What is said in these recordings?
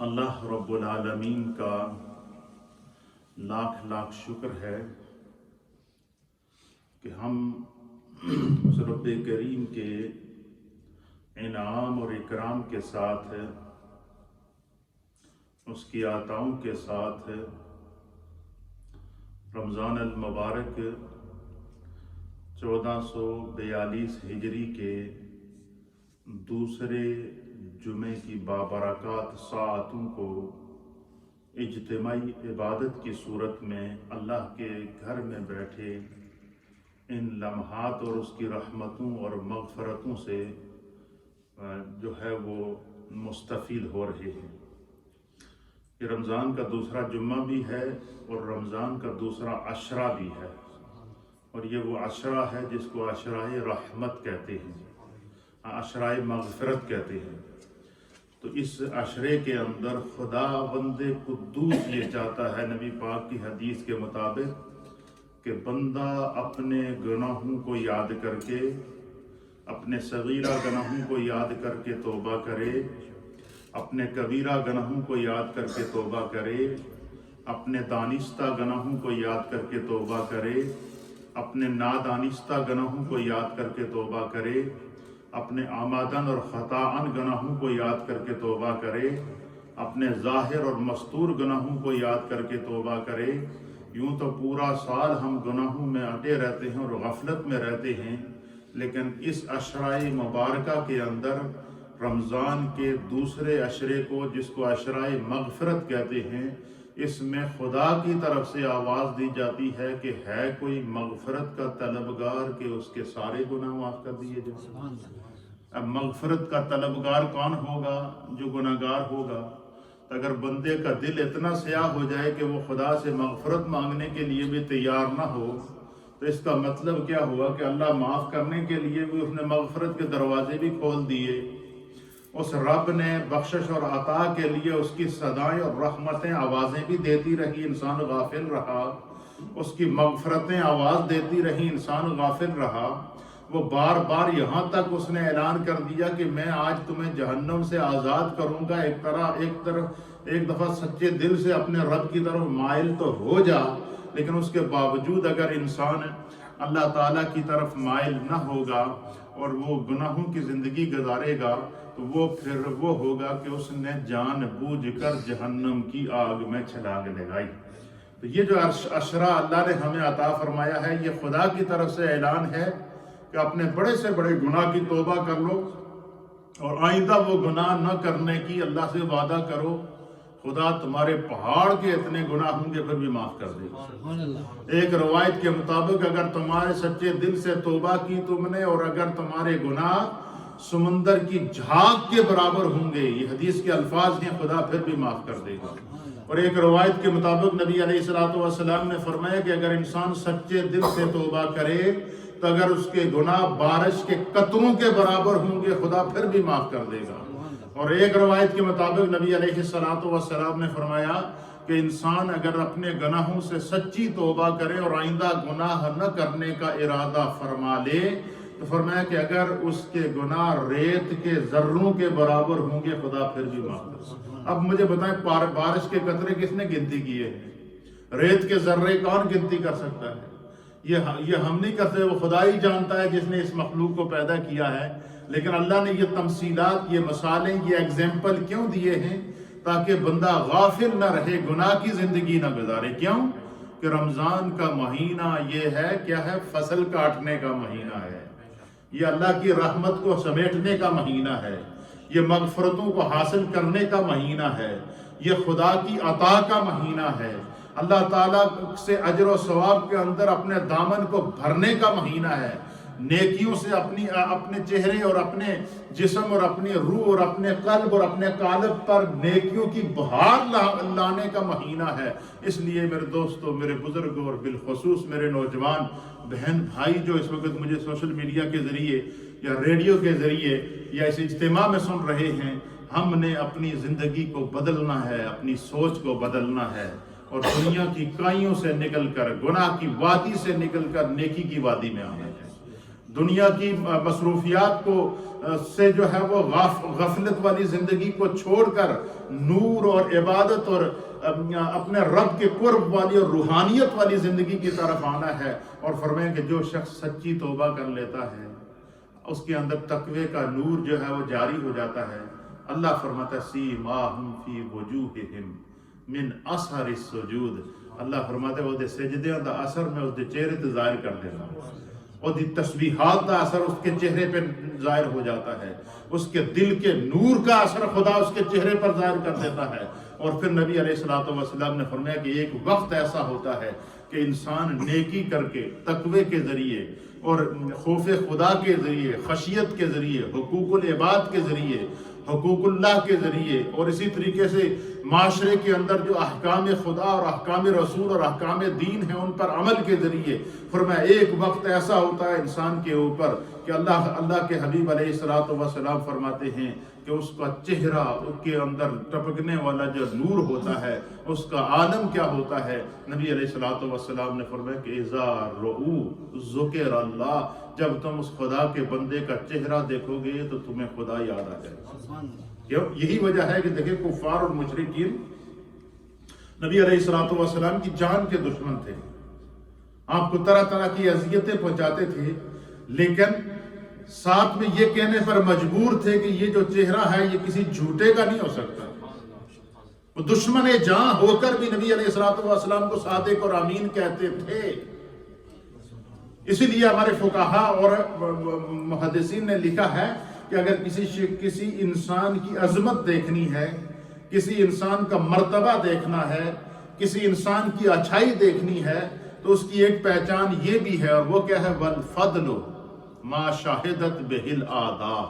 اللہ رب العالمین کا لاکھ لاکھ شکر ہے کہ ہم اس رب کریم کے انعام اور اکرام کے ساتھ اس کی عطاؤں کے ساتھ رمضان المبارک 1442 ہجری کے دوسرے جمعے کی بابرکات ساعتوں کو اجتماعی عبادت کی صورت میں اللہ کے گھر میں بیٹھے ان لمحات اور اس کی رحمتوں اور مغفرتوں سے جو ہے وہ مستفید ہو رہے ہیں۔ یہ رمضان کا دوسرا جمعہ بھی ہے اور رمضان کا دوسرا عشرہ بھی ہے، اور یہ وہ عشرہ ہے جس کو عشرۂ رحمت کہتے ہیں، عشرۂ مغفرت کہتے ہیں۔ تو اس عشرے کے اندر خدا بند قدوس یہ چاہتا ہے نبی پاک کی حدیث کے مطابق کہ بندہ اپنے گناہوں کو یاد کر کے، اپنے صغیرہ گناہوں کو یاد کر کے توبہ کرے، اپنے کبیرہ گناہوں کو یاد کر کے توبہ کرے، اپنے دانستہ گناہوں کو یاد کر کے توبہ کرے، اپنے نادانستہ گناہوں کو یاد کر کے توبہ کرے، اپنے آمادن اور خطاً گناہوں کو یاد کر کے توبہ کرے، اپنے ظاہر اور مستور گناہوں کو یاد کر کے توبہ کرے۔ یوں تو پورا سال ہم گناہوں میں اٹے رہتے ہیں اور غفلت میں رہتے ہیں، لیکن اس عشرۂ مبارکہ کے اندر رمضان کے دوسرے عشرے کو، جس کو عشرۂ مغفرت کہتے ہیں، اس میں خدا کی طرف سے آواز دی جاتی ہے کہ ہے کوئی مغفرت کا طلبگار کہ اس کے سارے گناہ معاف کر دیے جائیں۔ اب مغفرت کا طلبگار کون ہوگا؟ جو گناہگار ہوگا۔ تو اگر بندے کا دل اتنا سیاہ ہو جائے کہ وہ خدا سے مغفرت مانگنے کے لیے بھی تیار نہ ہو، تو اس کا مطلب کیا ہوا کہ اللہ معاف کرنے کے لیے بھی اس نے مغفرت کے دروازے بھی کھول دیے۔ اس رب نے بخشش اور عطا کے لیے اس کی صدائیں اور رحمتیں آوازیں بھی دیتی رہی، انسان غافل رہا۔ اس کی مغفرتیں آواز دیتی رہی، انسان غافل رہا۔ وہ بار بار یہاں تک اس نے اعلان کر دیا کہ میں آج تمہیں جہنم سے آزاد کروں گا، ایک دفعہ سچے دل سے اپنے رب کی طرف مائل تو ہو جا۔ لیکن اس کے باوجود اگر انسان اللہ تعالیٰ کی طرف مائل نہ ہوگا اور وہ گناہوں کی زندگی گزارے گا، تو وہ پھر وہ ہوگا کہ اس نے جان بوجھ کر جہنم کی آگ میں چھلانگ لگائی۔ تو یہ جو عشرہ اللہ نے ہمیں عطا فرمایا ہے، یہ خدا کی طرف سے اعلان ہے کہ اپنے بڑے سے بڑے گناہ کی توبہ کر لو اور آئندہ وہ گناہ نہ کرنے کی اللہ سے وعدہ کرو۔ خدا تمہارے پہاڑ کے اتنے گناہ ہوں گے پھر بھی معاف کر دے گا۔ ایک روایت کے مطابق اگر تمہارے سچے دل سے توبہ کی تم نے اور اگر تمہارے گناہ سمندر کی جھاگ کے برابر ہوں گے، یہ حدیث کے الفاظ ہیں، خدا پھر بھی معاف کر دے گا۔ اور ایک روایت کے مطابق نبی علیہ السلام نے فرمایا کہ اگر انسان سچے دل سے توبہ کرے تو اگر اس کے گناہ بارش کے قطروں کے برابر ہوں گے، خدا پھر بھی معاف کر دے گا۔ اور ایک روایت کے مطابق نبی علیہ السلام نے فرمایا کہ انسان اگر اپنے گناہوں سے سچی توبہ کرے اور آئندہ گناہ نہ کرنے کا ارادہ فرما لے، تو فرمایا کہ اگر اس کے گناہ ریت کے ذروں کے برابر ہوں گے، خدا پھر بھی معاف کر دے گا۔ اب مجھے بتائیں، بارش کے قطرے کس نے گنتی کیے ہیں؟ ریت کے ذرے کون گنتی کر سکتا ہے؟ یہ ہم نہیں کرتے، وہ خدا ہی جانتا ہے جس نے اس مخلوق کو پیدا کیا ہے۔ لیکن اللہ نے یہ تمثیلات، یہ مثالیں، یہ ایگزامپل کیوں دیے ہیں؟ تاکہ بندہ غافل نہ رہے، گناہ کی زندگی نہ گزارے۔ کیوں؟ کہ رمضان کا مہینہ یہ ہے، کیا ہے؟ فصل کاٹنے کا مہینہ ہے، یہ اللہ کی رحمت کو سمیٹنے کا مہینہ ہے، یہ مغفرتوں کو حاصل کرنے کا مہینہ ہے، یہ خدا کی عطا کا مہینہ ہے، اللہ تعالیٰ سے اجر و ثواب کے اندر اپنے دامن کو بھرنے کا مہینہ ہے، نیکیوں سے اپنے چہرے اور اپنے جسم اور اپنی روح اور اپنے قلب اور اپنے قالب پر نیکیوں کی بہار لانے کا مہینہ ہے۔ اس لیے میرے دوستو، میرے بزرگوں اور بالخصوص میرے نوجوان بہن بھائی جو اس وقت مجھے سوشل میڈیا کے ذریعے یا ریڈیو کے ذریعے یا اس اجتماع میں سن رہے ہیں، ہم نے اپنی زندگی کو بدلنا ہے، اپنی سوچ کو بدلنا ہے اور دنیا کی کائیوں سے نکل کر، گناہ کی وادی سے نکل کر نیکی کی وادی میں آنا ہے۔ دنیا کی مصروفیات کو سے جو ہے وہ غفلت والی زندگی کو چھوڑ کر نور اور عبادت اور اپنے رب کے قرب والی اور روحانیت والی زندگی کی طرف آنا ہے۔ اور فرمائیں کہ جو شخص سچی توبہ کر لیتا ہے اس کے اندر تقوی کا نور جو ہے وہ جاری ہو جاتا ہے۔ اللہ فرماتا ہے سیماہم فی وجوہہم من اثر السجود، اللہ فرماتا ہے وہ دے سجدے دا اثر میں اس دے چہرے تے ظاہر کر دینا، اور دی تسبیحات دا اثر اس کے چہرے پہ ظاہر ہو جاتا ہے، اس کے دل کے نور کا اثر خدا اس کے چہرے پر ظاہر کر دیتا ہے۔ اور پھر نبی علیہ الصلوۃ والسلام نے فرمایا کہ ایک وقت ایسا ہوتا ہے کہ انسان نیکی کر کے تقوی کے ذریعے اور خوف خدا کے ذریعے، خشیت کے ذریعے، حقوق العباد کے ذریعے، حقوق اللہ کے ذریعے، اور اسی طریقے سے معاشرے کے اندر جو احکام خدا اور احکام رسول اور احکام دین ہیں ان پر عمل کے ذریعے، فرمایا ایک وقت ایسا ہوتا ہے انسان کے اوپر کہ اللہ کے حبیب علیہ الصلوۃ والسلام فرماتے ہیں کہ اس کا چہرہ، اس کے اندر ٹپکنے والا جو نور ہوتا ہے اس کا عالم کیا ہوتا ہے۔ نبی علیہ الصلوۃ والسلام نے فرمایا کہ اذا رؤوا ذکر اللہ، جب تم اس خدا کے بندے کا چہرہ دیکھو گے تو تمہیں خدا یاد آ جائے گا۔ یہی وجہ ہے کہ دیکھیں کفار اور مشرکین نبی علیہ الصلوۃ والسلام کی جان کے دشمن تھے، آپ کو طرح طرح کی اذیتیں پہنچاتے تھے، لیکن ساتھ میں یہ کہنے پر مجبور تھے کہ یہ جو چہرہ ہے یہ کسی جھوٹے کا نہیں ہو سکتا۔ وہ دشمن جاں ہو کر بھی نبی علیہ الصلوۃ والسلام کو صادق اور امین کہتے تھے۔ اسی لیے ہمارے فقہاء اور محدثین نے لکھا ہے کہ اگر کسی انسان کی عظمت دیکھنی ہے، کسی انسان کا مرتبہ دیکھنا ہے، کسی انسان کی اچھائی دیکھنی ہے تو اس کی ایک پہچان یہ بھی ہے، اور وہ کیا ہے؟ والفضل ما شاہدت بہل آداء۔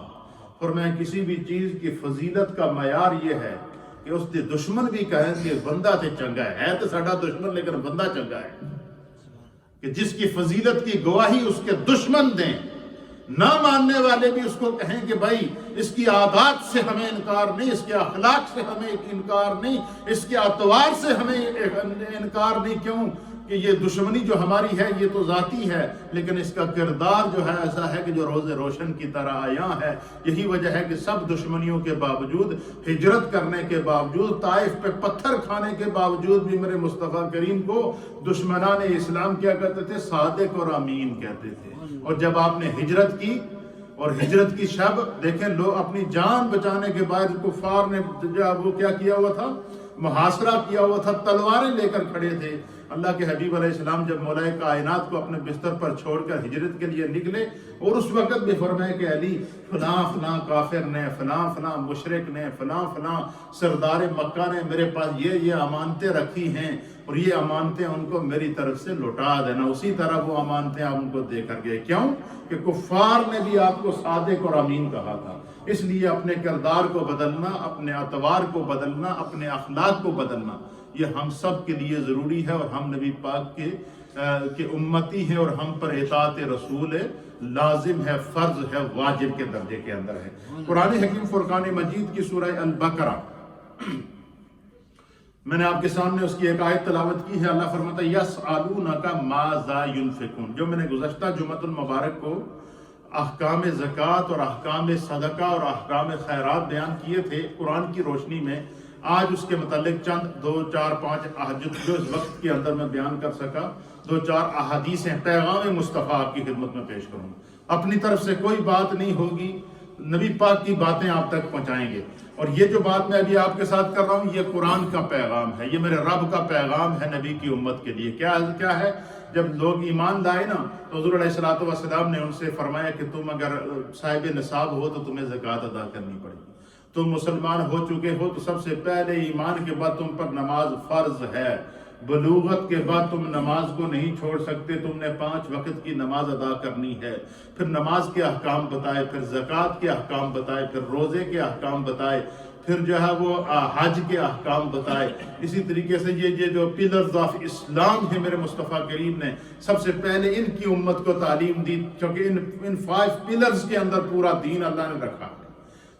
فرمایا کسی بھی چیز کی فضیلت کا معیار یہ ہے کہ اس کے دشمن بھی کہیں کہ بندہ تے چنگا ہے تو ساڈا دشمن لیکن بندہ چنگا ہے، کہ جس کی فضیلت کی گواہی اس کے دشمن دیں، نہ ماننے والے بھی اس کو کہیں کہ بھائی اس کی عادات سے ہمیں انکار نہیں، اس کے اخلاق سے ہمیں انکار نہیں، اس کے اطوار سے ہمیں انکار نہیں۔ کیوں کہ یہ دشمنی جو ہماری ہے یہ تو ذاتی ہے، لیکن اس کا کردار جو ہے ایسا ہے کہ جو روز روشن کی طرح عیاں ہے۔ یہی وجہ ہے کہ سب دشمنیوں کے باوجود، ہجرت کرنے کے باوجود، طائف پہ پتھر کھانے کے باوجود بھی میرے مصطفیٰ کریم کو دشمنان اسلام کیا کہتے تھے؟ صادق اور امین کہتے تھے۔ اور جب آپ نے ہجرت کی، اور ہجرت کی شب دیکھیں، لوگ اپنی جان بچانے کے بعد کفار نے جب وہ کیا کیا ہوا تھا؟ محاصرہ کیا ہوا تھا، تلواریں لے کر کھڑے تھے۔ اللہ کے حبیب علیہ السلام جب مولا کائنات کو اپنے بستر پر چھوڑ کر ہجرت کے لیے نکلے، اور اس وقت بھی فرمایا کہ علی فلاں فلاں کافر نے، فلاں فلاں مشرک نے، فلاں فلاں سردار مکہ نے میرے پاس یہ امانتیں رکھی ہیں، اور یہ امانتیں ان کو میری طرف سے لوٹا دینا۔ اسی طرح وہ امانتیں آپ ان کو دے کر گئے۔ کیوں کہ کفار نے بھی آپ کو صادق اور امین کہا تھا۔ اس لیے اپنے کردار کو بدلنا، اپنے اطوار کو بدلنا، اپنے اخلاق کو بدلنا یہ ہم سب کے لیے ضروری ہے، اور ہم نبی پاک کے امتی ہیں، اور ہم پر اطاعت رسول لازم ہے، فرض ہے، واجب کے درجے کے اندر ہے۔ قرآن حکیم فرقان مجید کی سورہ البقرہ میں نے آپ کے سامنے اس کی ایک آیت تلاوت کی ہے۔ اللہ فرماتا ہے یسألونک ماذا ینفقون، جو میں نے گزشتہ جمعۃ المبارک کو احکام زکوٰۃ اور احکام صدقہ اور احکام خیرات بیان کیے تھے قرآن کی روشنی میں، آج اس کے متعلق چند 2 4 5 احادیث جو اس وقت کے اندر میں بیان کر سکا، 2 4 احادیثیں پیغام مصطفیٰ آپ کی خدمت میں پیش کروں۔ اپنی طرف سے کوئی بات نہیں ہوگی، نبی پاک کی باتیں آپ تک پہنچائیں گے۔ اور یہ جو بات میں ابھی آپ کے ساتھ کر رہا ہوں یہ قرآن کا پیغام ہے، یہ میرے رب کا پیغام ہے نبی کی امت کے لیے۔ کیا ہے؟ جب لوگ ایمان لائے نا تو حضور علیہ الصلوۃ والسلام نے ان سے فرمایا کہ تم اگر صاحب نصاب ہو تو تمہیں زکوٰۃ ادا کرنی پڑے گی، تم مسلمان ہو چکے ہو تو سب سے پہلے ایمان کے بعد تم پر نماز فرض ہے، بلوغت کے بعد تم نماز کو نہیں چھوڑ سکتے، تم نے 5 وقت کی نماز ادا کرنی ہے۔ پھر نماز کے احکام بتائے، پھر زکوٰۃ کے احکام بتائے، پھر روزے کے احکام بتائے، پھر جو ہے وہ حج کے احکام بتائے۔ اسی طریقے سے یہ جو پلرز آف اسلام ہے میرے مصطفیٰ کریم نے سب سے پہلے ان کی امت کو تعلیم دی، کیونکہ ان 5 پلرز کے اندر پورا دین اللہ نے رکھا ہے۔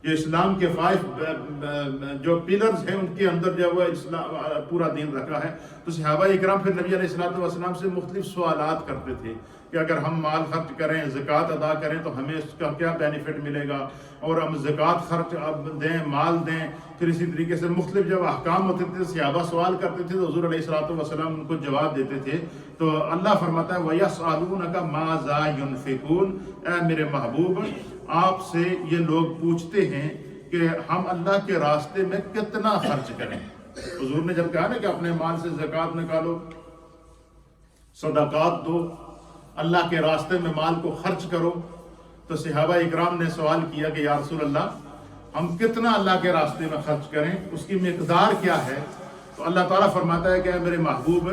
یہ اسلام کے 5 جو پلرز ہیں ان کے اندر جو وہ اسلام پورا دین رکھا ہے۔ تو صحابہ اکرام پھر نبی علیہ السلام سے مختلف سوالات کرتے تھے کہ اگر ہم مال خرچ کریں، زکوٰۃ ادا کریں تو ہمیں اس کا کیا بینیفٹ ملے گا، اور ہم زکوٰۃ خرچ دیں، مال دیں، پھر اسی طریقے سے مختلف جب احکام ہوتے تھے صحابہ سوال کرتے تھے تو حضور علیہ السلام ان کو جواب دیتے تھے۔ تو اللہ فرماتا ہے وَيَسْأَلُونَكَ مَاذَا يُنْفِقُونَ، اے میرے محبوب آپ سے یہ لوگ پوچھتے ہیں کہ ہم اللہ کے راستے میں کتنا خرچ کریں۔ حضور نے جب کہا نا کہ اپنے مال سے زکوٰۃ نکالو، صدقات دو، اللہ کے راستے میں مال کو خرچ کرو، تو صحابہ اکرام نے سوال کیا کہ یا رسول اللہ ہم کتنا اللہ کے راستے میں خرچ کریں، اس کی مقدار کیا ہے؟ تو اللہ تعالیٰ فرماتا ہے کہ اے میرے محبوب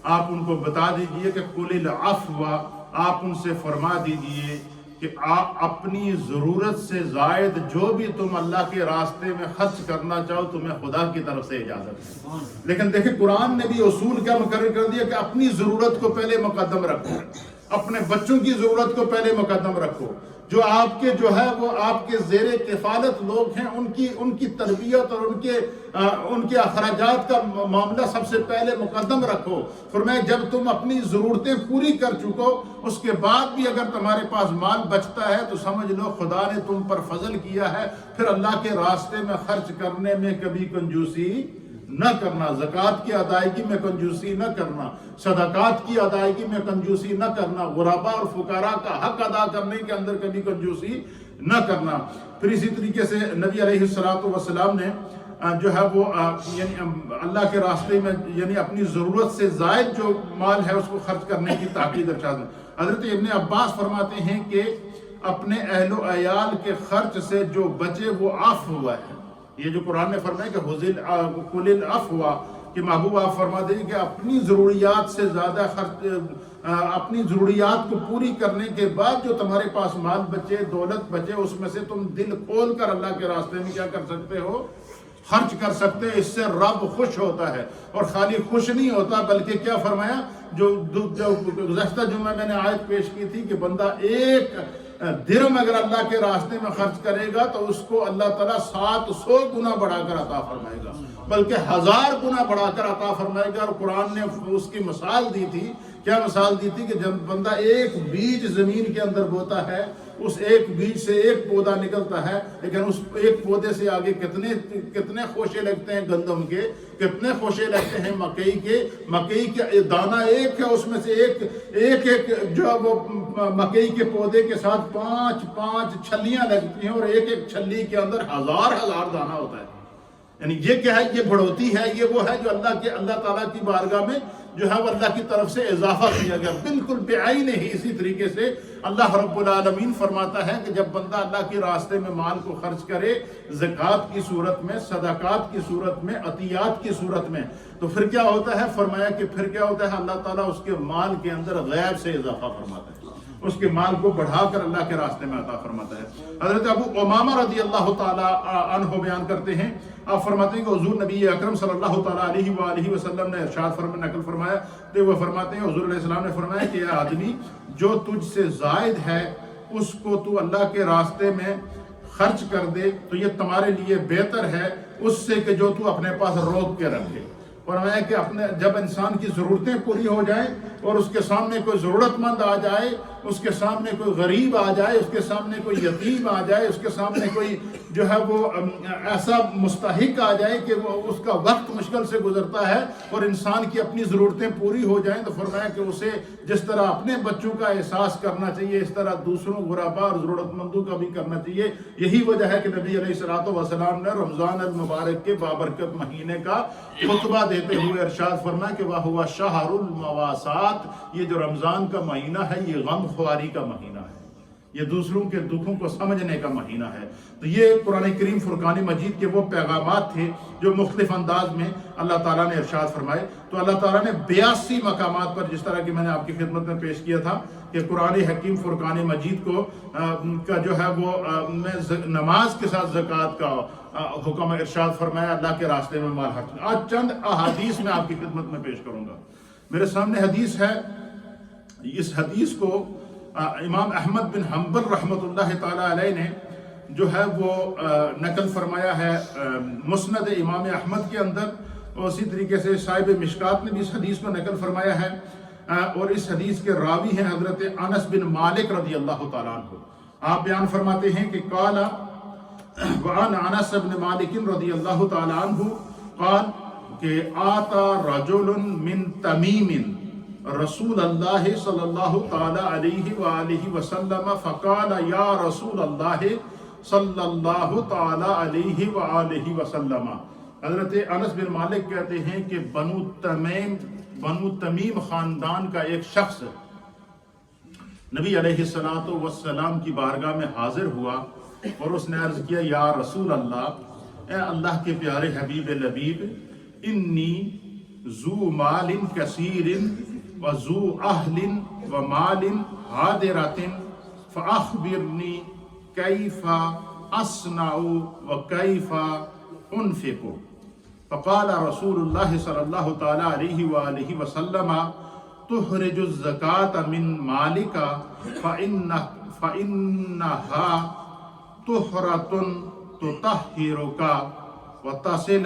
آپ ان کو بتا دیجئے کہ قُلِ الْعَفْوَ، آپ ان سے فرما دیجئے کہ آپ اپنی ضرورت سے زائد جو بھی تم اللہ کے راستے میں خرچ کرنا چاہو تمہیں خدا کی طرف سے اجازت ہے۔ لیکن دیکھیں قرآن نے بھی اصول کیا مقرر کر دیا کہ اپنی ضرورت کو پہلے مقدم رکھو، اپنے بچوں کی ضرورت کو پہلے مقدم رکھو، جو آپ کے جو ہے وہ آپ کے زیر کفالت لوگ ہیں ان کی تربیت اور ان کے اخراجات کا معاملہ سب سے پہلے مقدم رکھو۔ فرمایا جب تم اپنی ضرورتیں پوری کر چکو اس کے بعد بھی اگر تمہارے پاس مال بچتا ہے تو سمجھ لو خدا نے تم پر فضل کیا ہے، پھر اللہ کے راستے میں خرچ کرنے میں کبھی کنجوسی نہ کرنا، زکوٰۃ کی ادائیگی میں کنجوسی نہ کرنا، صدقات کی ادائیگی میں کنجوسی نہ کرنا، غرباء اور فقراء کا حق ادا کرنے کے اندر کبھی کنجوسی نہ کرنا۔ پھر اسی طریقے سے نبی علیہ السلام نے جو ہے وہ یعنی اللہ کے راستے میں یعنی اپنی ضرورت سے زائد جو مال ہے اس کو خرچ کرنے کی تاکید ارشاد ہے۔ حضرت ابن عباس فرماتے ہیں کہ اپنے اہل و عیال کے خرچ سے جو بچے وہ عفو ہوا ہے۔ یہ جو قرآن نے فرمایا کہ قُلِ الْعَفْوَ کہ محبوب آپ فرما دیں کہ اپنی ضروریات سے زیادہ خرچ، اپنی ضروریات کو پوری کرنے کے بعد جو تمہارے پاس مال بچے، دولت بچے، اس میں سے تم دل کھول کر اللہ کے راستے میں کیا کر سکتے ہو، خرچ کر سکتے۔ اس سے رب خوش ہوتا ہے، اور خالی خوش نہیں ہوتا بلکہ کیا فرمایا، جو گزشتہ جمعہ میں نے آیت پیش کی تھی کہ بندہ ایک درہم اگر اللہ کے راستے میں خرچ کرے گا تو اس کو اللہ تعالیٰ 700 گنا بڑھا کر عطا فرمائے گا، بلکہ 1000 گنا بڑھا کر عطا فرمائے گا۔ اور قرآن نے اس کی مثال دی تھی، کیا مثال دی تھی کہ جب بندہ ایک بیج زمین کے اندر بوتا ہے، اس ایک بیج سے ایک پودا نکلتا ہے، لیکن اس ایک پودے سے آگے کتنے خوشے لگتے ہیں گندم کے، کتنے خوشے لگتے ہیں مکئی کے دانہ ایک ہے، اس میں سے ایک جو وہ مکئی کے پودے کے ساتھ 5 چھلیاں لگتی ہیں، اور ایک چھلی کے اندر 1000 دانہ ہوتا ہے۔ یعنی یہ کیا ہے، یہ بڑھوتی ہے، یہ وہ ہے جو اللہ تعالیٰ کی بارگاہ میں جو ہے وہ اللہ کی طرف سے اضافہ کیا گیا، بالکل بے عین ہی۔ اسی طریقے سے اللہ رب العالمین فرماتا ہے کہ جب بندہ اللہ کے راستے میں مال کو خرچ کرے، زکوٰۃ کی صورت میں، صدقات کی صورت میں، عطیات کی صورت میں، تو پھر کیا ہوتا ہے، فرمایا کہ پھر کیا ہوتا ہے، اللہ تعالیٰ اس کے مال کے اندر غیب سے اضافہ فرماتا ہے، اس کے مال کو بڑھا کر اللہ کے راستے میں عطا فرماتا ہے۔ حضرت ابو امامہ رضی اللہ تعالیٰ عنہ بیان کرتے ہیں، آپ فرماتے ہیں کہ حضور نبی اکرم صلی اللہ تعالیٰ علیہ وآلہ وسلم نے ارشاد نقل فرمایا، تو وہ فرماتے ہیں حضور علیہ السلام نے فرمایا کہ اے آدمی جو تجھ سے زائد ہے اس کو تو اللہ کے راستے میں خرچ کر دے تو یہ تمہارے لیے بہتر ہے اس سے کہ جو تو اپنے پاس روک کے رکھے۔ فرمایا کہ جب انسان کی ضرورتیں پوری ہو جائیں اور اس کے سامنے کوئی ضرورت مند آ جائے، اس کے سامنے کوئی غریب آ جائے، اس کے سامنے کوئی یتیم آ جائے، اس کے سامنے کوئی جو ہے وہ ایسا مستحق آ جائے کہ وہ اس کا وقت مشکل سے گزرتا ہے اور انسان کی اپنی ضرورتیں پوری ہو جائیں، تو فرمایا کہ اسے جس طرح اپنے بچوں کا احساس کرنا چاہیے اس طرح دوسروں غرباء اور ضرورت مندوں کا بھی کرنا چاہیے۔ یہی وجہ ہے کہ نبی علیہ السلام نے رمضان المبارک کے بابرکت مہینے کا خطبہ دیتے ہوئے ارشاد فرمایا کہ وَهُوَ شَهْرُ الْمَوَاسَاتِ، یہ جو رمضان کا مہینہ ہے یہ غم خواری کا مہینہ ہے، یہ دوسروں کے دکھوں کو سمجھنے کا مہینہ ہے۔ تو یہ قرآن کریم فرقان مجید کے وہ پیغامات تھے جو مختلف انداز میں اللہ تعالیٰ نے ارشاد فرمائے۔ تو اللہ تعالیٰ نے 82 مقامات پر، جس طرح کہ میں نے آپ کی خدمت میں پیش کیا تھا کہ قرآن حکیم فرقان مجید کو کا جو ہے وہ نماز کے ساتھ زکوٰۃ کا حکم ارشاد فرمایا، اللہ کے راستے میں مال خرچ۔ آج چند احادیث میں آپ کی خدمت میں پیش کروں گا۔ میرے سامنے حدیث ہے، اس حدیث کو امام احمد بن حنبل رحمۃ اللہ تعالیٰ علیہ نے جو ہے وہ نقل فرمایا ہے مسند امام احمد کے اندر، اور اسی طریقے سے صاحب مشکات نے بھی اس حدیث کو نقل فرمایا ہے، اور اس حدیث کے راوی ہیں حضرت انس بن مالک رضی اللہ تعالیٰ عنہ۔ آپ بیان فرماتے ہیں کہ قال وعن انس بن مالک رضی اللہ تعالیٰ عنہ قال کہ آتا رجل من تمیم رسول اللہ صلی اللہ تعالیٰ علیہ وآلہ وسلم فقال یا رسول اللہ صلی اللہ تعالیٰ علیہ وآلہ وسلم۔ حضرت انس بن مالک کہتے ہیں کہ بنو تمیم خاندان کا ایک شخص نبی علیہ السلام کی بارگاہ میں حاضر ہوا اور اس نے عرض کیا یا رسول اللہ، اے اللہ کے پیارے حبیب لبیب، انی ذو مال کثیر وذو اہل ومال حاضرۃ فاخبرنی کیف اصنع وکیف انفق۔ فقال رسول اللہ صلی اللہ تعالیٰ علیہ وآلہ وسلم تخرج الزکاة من مالک فإنها طہرۃ تطہرک وتصل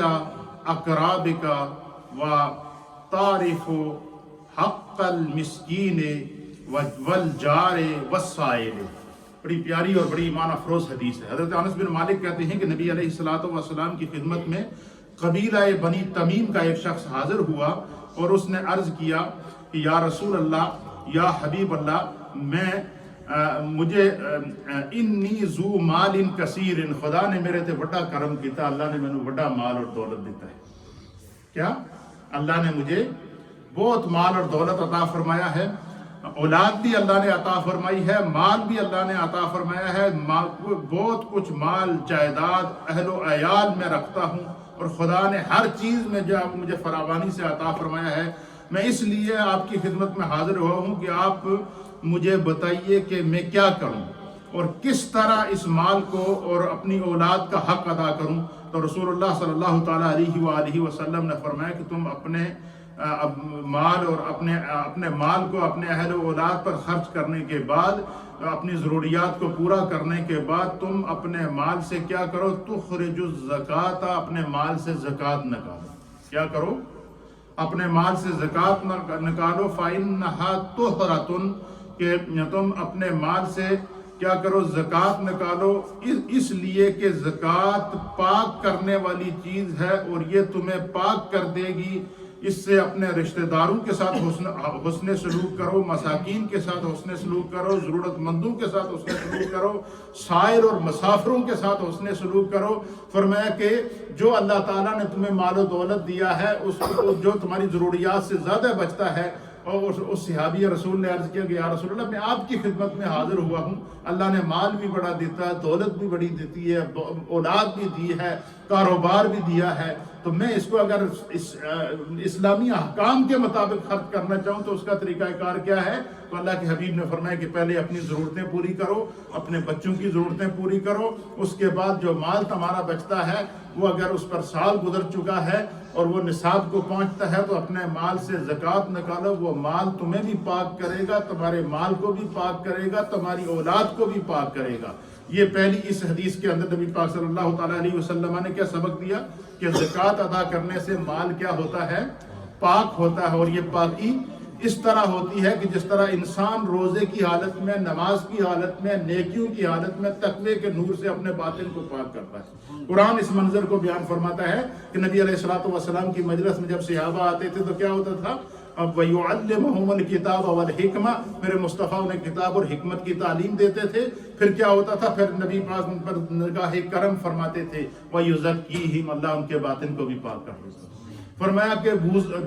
اقرابک وتعرف حق المسکین والجار والسائل۔ بڑی پیاری اور بڑی ایمان افروز حدیث ہے۔ حضرت انس بن مالک کہتے ہیں کہ نبی علیہ السلام کی خدمت میں قبیلہ بنی تمیم کا ایک شخص حاضر ہوا اور اس نے عرض کیا کہ یا رسول اللہ، یا حبیب اللہ، مجھے انی ذو مال کثیر، خدا نے میرے تے بڑا کرم کیتا، اللہ نے مینوں بڑا مال اور دولت دیتا ہے۔ کیا اللہ نے مجھے بہت مال اور دولت عطا فرمایا ہے، اولاد بھی اللہ نے عطا فرمائی ہے، مال بھی اللہ نے عطا فرمایا ہے، بہت کچھ مال جائیداد اہل و عیال میں رکھتا ہوں، اور خدا نے ہر چیز میں جو مجھے فراوانی سے عطا فرمایا ہے۔ میں اس لیے آپ کی خدمت میں حاضر ہوا ہوں کہ آپ مجھے بتائیے کہ میں کیا کروں اور کس طرح اس مال کو اور اپنی اولاد کا حق ادا کروں۔ تو رسول اللہ صلی اللہ تعالیٰ علیہ وآلہ وسلم نے فرمایا کہ تم اپنے مال اور اپنے مال کو اپنے اہل و اولاد پر خرچ کرنے کے بعد، اپنی ضروریات کو پورا کرنے کے بعد، تم اپنے مال سے کیا کرو، تخرج الزکاۃ، اپنے مال سے زکوٰۃ نکالو۔ کیا کرو؟ اپنے مال سے زکوٰۃ نکالو۔ فَإِنَّهَا طُہْرَةٌ، کہ تم اپنے مال سے کیا کرو، زکوٰۃ نکالو، اس لیے کہ زکوٰۃ پاک کرنے والی چیز ہے اور یہ تمہیں پاک کر دے گی۔ اس سے اپنے رشتہ داروں کے ساتھ حسن سلوک کرو، مساکین کے ساتھ حسن سلوک کرو، ضرورت مندوں کے ساتھ حسن سلوک کرو، سائر اور مسافروں کے ساتھ حسن سلوک کرو۔ فرمایا کہ جو اللہ تعالیٰ نے تمہیں مال و دولت دیا ہے، اس کو جو تمہاری ضروریات سے زیادہ بچتا ہے، اور اس صحابی رسول نے عرض کیا کہ یا رسول اللہ، میں آپ کی خدمت میں حاضر ہوا ہوں، اللہ نے مال بھی بڑا دیتا ہے، دولت بھی بڑی دیتی ہے، اولاد بھی دی ہے، کاروبار بھی دیا ہے، تو میں اس کو اگر اسلامی احکام کے مطابق خرچ کرنا چاہوں تو اس کا طریقہ کار کیا ہے؟ تو اللہ کے حبیب نے فرمایا کہ پہلے اپنی ضرورتیں پوری کرو، اپنے بچوں کی ضرورتیں پوری کرو، اس کے بعد جو مال تمہارا بچتا ہے وہ اگر اس پر سال گزر چکا ہے اور وہ نصاب کو پہنچتا ہے تو اپنے مال سے زکوٰۃ نکالو، وہ مال تمہیں بھی پاک کرے گا، تمہارے مال کو بھی پاک کرے گا، تمہاری اولاد کو بھی پاک کرے گا۔ یہ پہلی اس حدیث کے اندر نبی پاک صلی اللہ تعالیٰ علیہ وسلم نے کیا سبق دیا کہ زکوٰۃ ادا کرنے سے مال کیا ہوتا ہے؟ پاک ہوتا ہے، اور یہ پاکی اس طرح ہوتی ہے کہ جس طرح انسان روزے کی حالت میں، نماز کی حالت میں، نیکیوں کی حالت میں تقوی کے نور سے اپنے باطن کو پاک کرتا ہے۔ قرآن اس منظر کو بیان فرماتا ہے کہ نبی علیہ السلام کی مجلس میں جب صحابہ آتے تھے تو کیا ہوتا تھا؟ وَيُعَلِّمُهُمُ الْكِتَابَ وَالْحِكْمَةَ، میرے مصطفیٰ انہیں کتاب اور حکمت کی تعلیم دیتے تھے۔ پھر کیا ہوتا تھا؟ پھر نبی پاک ان پر نگاہ کرم فرماتے تھے، وَيُزَكِّيهِمْ، اللہ ان کے باطن کو بھی پاک کر دیتا۔ فرمایا کہ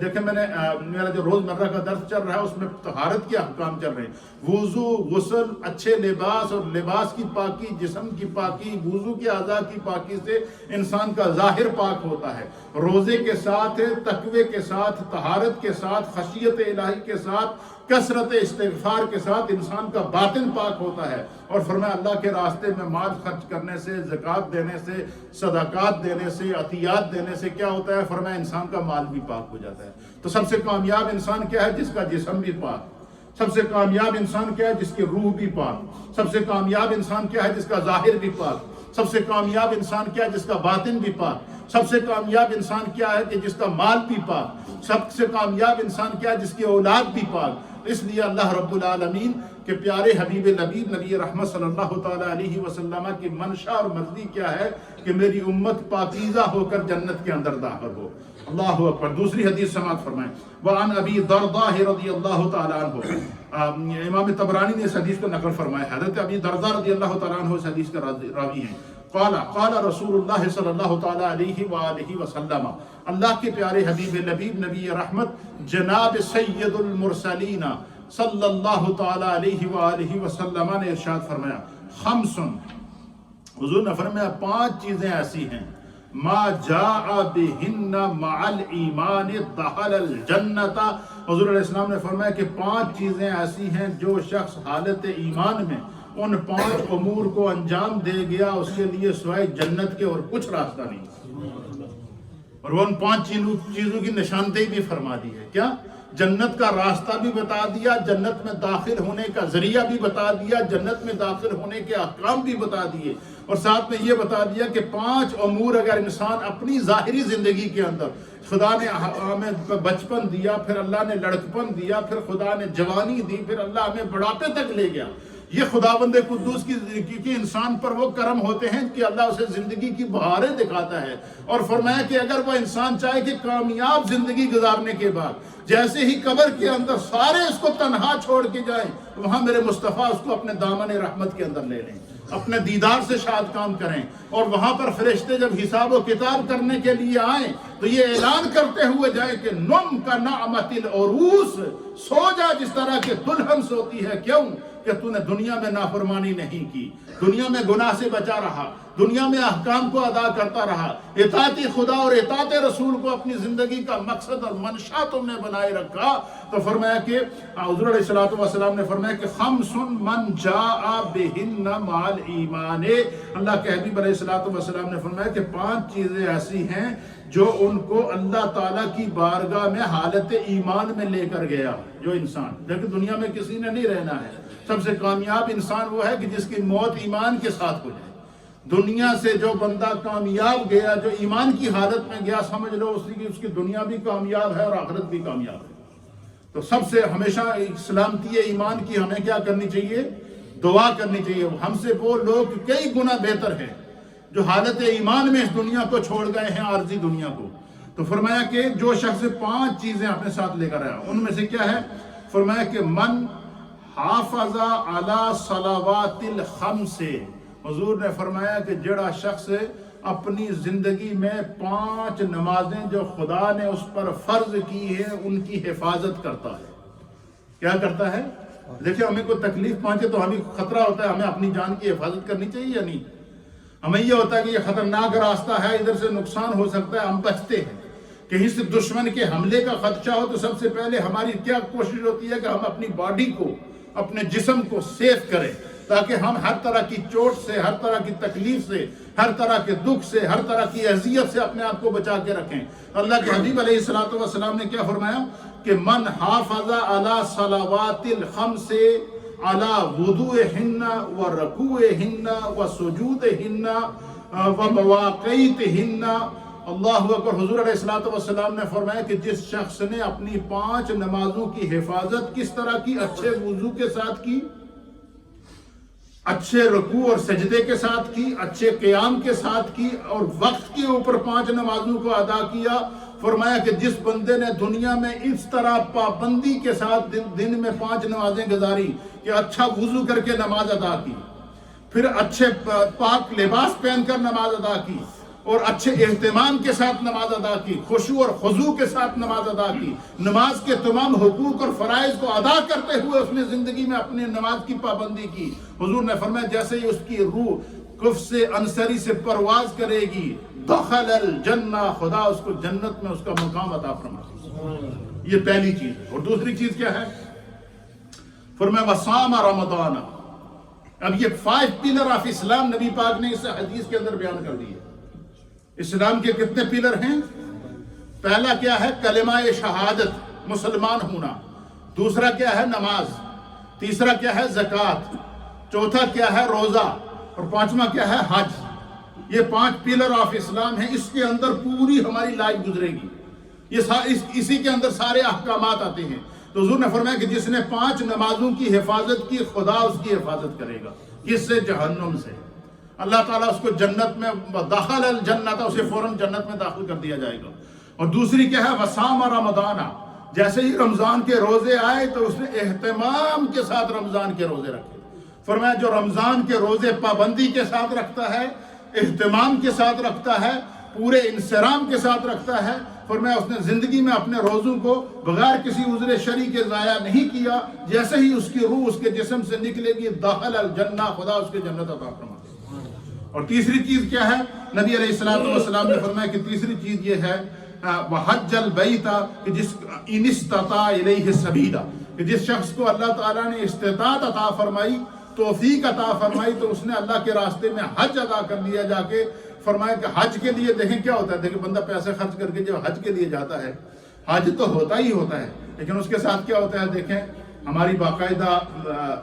دیکھیں میں نے میرا جو روزمرہ کا درس چل رہا ہے اس میں طہارت کے احکام چل رہے ہیں، وضو، غسل، اچھے لباس اور لباس کی پاکی، جسم کی پاکی، وضو کے اعضاء کی پاکی سے انسان کا ظاہر پاک ہوتا ہے۔ روزے کے ساتھ، تقوی کے ساتھ، طہارت کے ساتھ، خشیت الہی کے ساتھ، کثرت استغفار کے ساتھ انسان کا باطن پاک ہوتا ہے۔ اور فرمایا اللہ کے راستے میں مال خرچ کرنے سے، زکوٰۃ دینے سے، صدقات دینے سے، عطیات دینے سے کیا ہوتا ہے؟ فرمایا انسان کا مال بھی پاک ہو جاتا ہے۔ تو سب سے کامیاب انسان کیا ہے؟ جس کا جسم بھی پاک۔ سب سے کامیاب انسان کیا ہے؟ جس کی روح بھی پاک۔ سب سے کامیاب انسان کیا ہے؟ جس کا ظاہر بھی پاک۔ سب سے کامیاب انسان کیا ہے؟ جس کا باطن بھی پاک۔ سب سے کامیاب انسان کیا ہے؟ کہ جس کا مال بھی پاک۔ سب سے کامیاب انسان کیا ہے؟ جس کی اولاد بھی پاک۔ اس لیے اللہ رب العالمین کے پیارے حبیب نبی رحمت صلی اللہ تعالیٰ علیہ وسلم کی منشا اور مرضی کیا ہے؟ کہ میری امت پاکیزہ ہو کر جنت کے اندر داخل ہو۔ اللہ اکبر۔ دوسری حدیث سماعت فرمائیں، وعن ابی درداء رضی اللہ تعالیٰ عنہ، امام طبرانی نے اس حدیث کو نقل فرمایا، حضرت ابی درداء رضی اللہ تعالیٰ عنہ اس حدیث کا راوی ہیں۔ قال رسول اللہ صلی اللہ تعالیٰ علیہ وآلہ وسلم، اللہ کے پیارے حبیب نبی رحمت جناب سید المرسلین صلی اللہ تعالیٰ علیہ وآلہ وسلم نے ارشاد فرمایا، خمس، حضور نے فرمایا 5 چیزیں ایسی ہیں، ما جاء بہن مع الایمان دخل الجنت، حضور علیہ السلام نے فرمایا کہ 5 چیزیں ایسی ہیں جو شخص حالت ایمان میں ان 5 امور کو انجام دے گیا، اس کے لیے سوائے جنت کے اور کچھ راستہ نہیں۔ اور وہ ان 5 چیزوں کی نشاندہی بھی فرما دی ہے۔ کیا؟ جنت کا راستہ بھی بتا دیا، جنت میں داخل ہونے کا ذریعہ بھی بتا دیا، جنت میں داخل ہونے کے احکام بھی بتا دیے، اور ساتھ میں یہ بتا دیا کہ 5 امور اگر انسان اپنی ظاہری زندگی کے اندر، خدا نے ہمیں بچپن دیا، پھر اللہ نے لڑکپن دیا، پھر خدا نے جوانی دی، پھر اللہ ہمیں بڑھاپے تک لے گیا، یہ خداوند قدوس کی انسان پر وہ کرم ہوتے ہیں کہ اللہ اسے زندگی کی بہاریں دکھاتا ہے، اور فرمایا کہ اگر وہ انسان چاہے کہ کامیاب زندگی گزارنے کے بعد جیسے ہی قبر کے اندر سارے اس کو تنہا چھوڑ کے جائیں، وہاں میرے مصطفیٰ اس کو اپنے دامن رحمت کے اندر لے لیں، اپنے دیدار سے شاد کام کریں، اور وہاں پر فرشتے جب حساب و کتاب کرنے کے لیے آئیں تو یہ اعلان کرتے ہوئے جائیں کہ نم کا نعمت العروس، سو جا جس طرح کے دلہن سوتی ہے۔ کیوں؟ کہ تو نے دنیا میں نافرمانی نہیں کی، دنیا میں گناہ سے بچا رہا، دنیا میں احکام کو ادا کرتا رہا، اطاعت خدا اور اطاعت رسول کو اپنی زندگی کا مقصد اور منشا تم نے بنائے رکھا۔ تو فرمایا کہ حضور علیہ السلام نے فرمایا کہ خمس من جاء بہن مع الایمان، اللہ کے حبیب علیہ السلام نے فرمایا کہ 5 چیزیں ایسی ہیں جو ان کو اللہ تعالیٰ کی بارگاہ میں حالت ایمان میں لے کر گیا۔ جو انسان، لیکن دنیا میں کسی نے نہیں رہنا ہے، سب سے کامیاب انسان وہ ہے کہ جس کی موت ایمان کے ساتھ ہو جائے۔ دنیا سے جو بندہ کامیاب گیا، جو ایمان کی حالت میں گیا، سمجھ لو اس کی دنیا بھی کامیاب ہے اور آخرت بھی کامیاب ہے۔ تو سب سے ہمیشہ سلامتی ایمان کی ہمیں کیا کرنی چاہیے؟ دعا کرنی چاہیے۔ ہم سے وہ لوگ کئی گنا بہتر ہیں جو حالت ایمان میں اس دنیا کو چھوڑ گئے ہیں، عارضی دنیا کو۔ تو فرمایا کہ جو شخص 5 چیزیں اپنے ساتھ لے کر آیا، ان میں سے کیا ہے؟ فرمایا کہ من حافظ علی صلوات الخمس، حضور نے فرمایا کہ جڑا شخص اپنی زندگی میں 5 نمازیں جو خدا نے اس پر فرض کی ہیں ان کی حفاظت کرتا ہے۔ کیا کرتا ہے؟ دیکھیں، ہمیں کوئی تکلیف پہنچے تو ہمیں خطرہ ہوتا ہے، ہمیں اپنی جان کی حفاظت کرنی چاہیے یا نہیں؟ ہمیں یہ ہوتا ہے کہ یہ خطرناک راستہ ہے، ادھر سے نقصان ہو سکتا ہے، ہم بچتے ہیں۔ کہیں سے دشمن کے حملے کا خدشہ ہو تو سب سے پہلے ہماری کیا کوشش ہوتی ہے کہ ہم اپنی باڈی کو، اپنے جسم کو سیف کریں، تاکہ ہم ہر طرح کی چوٹ سے، ہر طرح کی تکلیف سے، ہر طرح کے دکھ سے، ہر طرح کی اذیت سے اپنے آپ کو بچا کے رکھیں۔ اللہ کے حبیب علیہ السلام نے کیا فرمایا کہ من حافظ علی صلوات الخمس علی وضوءہن و رکوعہن و سجودہن و مواقیتہن، اللہ اکبر۔ حضور علیہ السلام نے فرمایا کہ جس شخص نے اپنی 5 نمازوں کی حفاظت کس طرح کی؟ اچھے وضو کے ساتھ کی، اچھے رکوع اور سجدے کے ساتھ کی، اچھے قیام کے ساتھ کی، اور وقت کے اوپر 5 نمازوں کو ادا کیا۔ فرمایا کہ جس بندے نے دنیا میں اس طرح پابندی کے ساتھ دن میں 5 نمازیں گزاری کہ اچھا وضو کر کے نماز ادا کی، پھر اچھے پاک لباس پہن کر نماز ادا کی، اور اچھے اہتمام کے ساتھ نماز ادا کی، خشوع اور خضوع کے ساتھ نماز ادا کی، نماز کے تمام حقوق اور فرائض کو ادا کرتے ہوئے اس نے زندگی میں اپنی نماز کی پابندی کی، حضور نے فرمایا جیسے ہی اس کی روح کف سے انصری سے پرواز کرے گی، دخل الجنہ، خدا اس کو جنت میں اس کا مقام عطا فرمائے۔ یہ پہلی چیز ہے۔ اور دوسری چیز کیا ہے؟ فرمایا وصام رمضان۔ اب یہ 5 پلر آف اسلام نبی پاک نے اس حدیث کے اندر بیان کر دی ہے۔ اسلام کے کتنے پلر ہیں؟ پہلا کیا ہے؟ کلمہ شہادت، مسلمان ہونا۔ دوسرا کیا ہے؟ نماز۔ تیسرا کیا ہے؟ زکوٰۃ۔ چوتھا کیا ہے؟ روزہ۔ اور 5واں کیا ہے؟ حج۔ یہ 5 پلر آف اسلام ہیں، اس کے اندر پوری ہماری لائف گزرے گی، اسی کے اندر سارے احکامات آتے ہیں۔ تو حضور نے فرمایا کہ جس نے 5 نمازوں کی حفاظت کی، خدا اس کی حفاظت کرے گا۔ کس سے؟ جہنم سے۔ اللہ تعالیٰ اس کو جنت میں داخل الجنت، اسے فوراً جنت میں داخل کر دیا جائے گا۔ اور دوسری کیا ہے؟ وصام رمضان، جیسے ہی رمضان کے روزے آئے تو اس نے اہتمام کے ساتھ رمضان کے روزے رکھے۔ فرمایا جو رمضان کے روزے پابندی کے ساتھ رکھتا ہے، اہتمام کے ساتھ رکھتا ہے، پورے انصرام کے ساتھ رکھتا ہے، فرمایا اس نے زندگی میں اپنے روزوں کو بغیر کسی عذر شرعی کے ضائع نہیں کیا، جیسے ہی اس کی روح اس کے جسم سے نکلے گی داخل الجنہ، خدا اس کے جنت عطا فرما دے۔ اور تیسری چیز کیا ہے؟ نبی علیہ السلام نے فرمایا کہ تیسری چیز یہ ہے وحج البیت، کہ جس ان استطاع الیہ سبیلا، کہ جس شخص کو اللہ تعالیٰ نے استطاعت عطا فرمائی، توفیق عطا فرمائی، تو اس نے اللہ کے راستے میں حج ادا کر لیا جا کے۔ فرمایا کہ حج کے لیے دیکھیں کیا ہوتا ہے، دیکھیں بندہ پیسے خرچ کر کے جب حج کے لیے جاتا ہے، حج تو ہوتا ہی ہوتا ہے، لیکن اس کے ساتھ کیا ہوتا ہے؟ دیکھیں ہماری باقاعدہ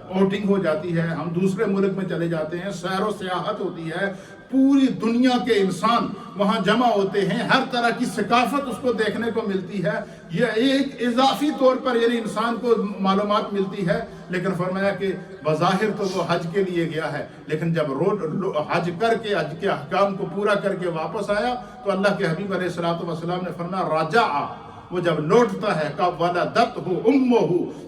آؤٹنگ ہو جاتی ہے، ہم دوسرے ملک میں چلے جاتے ہیں، سیر و سیاحت ہوتی ہے، پوری دنیا کے انسان وہاں جمع ہوتے ہیں، ہر طرح کی ثقافت اس کو دیکھنے کو ملتی ہے، یہ ایک اضافی طور پر یعنی انسان کو معلومات ملتی ہے۔ لیکن فرمایا کہ بظاہر تو وہ حج کے لیے گیا ہے، لیکن جب حج کر کے حج کے احکام کو پورا کر کے واپس آیا تو اللہ کے حبیب علیہ الصلوۃ والسلام نے فرمایا راجع، وہ جب لوٹتا ہے کب ولدتہ امہ،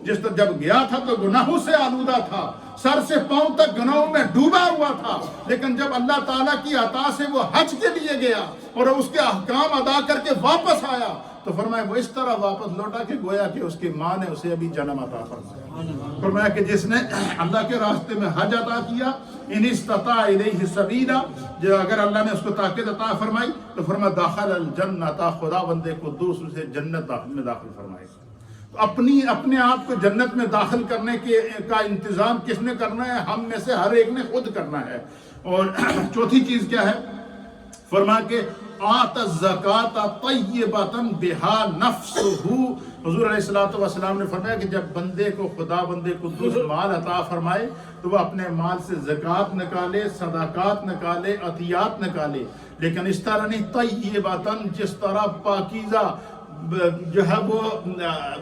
جس طرح جب گیا تھا تو گناہوں سے آلودہ تھا، سر سے پاؤں تک گناہوں میں ڈوبا ہوا تھا، لیکن جب اللہ تعالیٰ کی عطا سے وہ حج کے لیے گیا اور اس کے احکام ادا کر کے واپس آیا تو فرمایا وہ اس طرح واپس لوٹا کہ گویا کہ اس کی ماں نے اسے ابھی جنم عطا فرمایا۔ فرمایا کہ جس نے اللہ کے راستے میں حج عطا کیا، ان استطاع الیہ سبیلا، جو اگر اللہ نے اس کو طاقت عطا فرمائی تو فرمایا داخل الجنت، خدا بندے قدوس اسے جنت میں داخل فرمائے۔ تو اپنے آپ کو جنت میں داخل کرنے کا انتظام کس نے کرنا ہے؟ ہم میں سے ہر ایک نے خود کرنا ہے۔ اور چوتھی چیز کیا ہے؟ فرمایا کہ آت الزکات طیبۃ بہا نفسہ، حضور علیہ الصلوۃ والسلام نے فرمایا کہ جب بندے کو خدا بندے قدوس مال عطا فرمائے تو وہ اپنے مال سے زکوٰۃ نکالے، صدقات نکالے، عطیات نکالے، لیکن اس طرح نہیں، طیبۃ، جس طرح پاکیزہ جو ہے وہ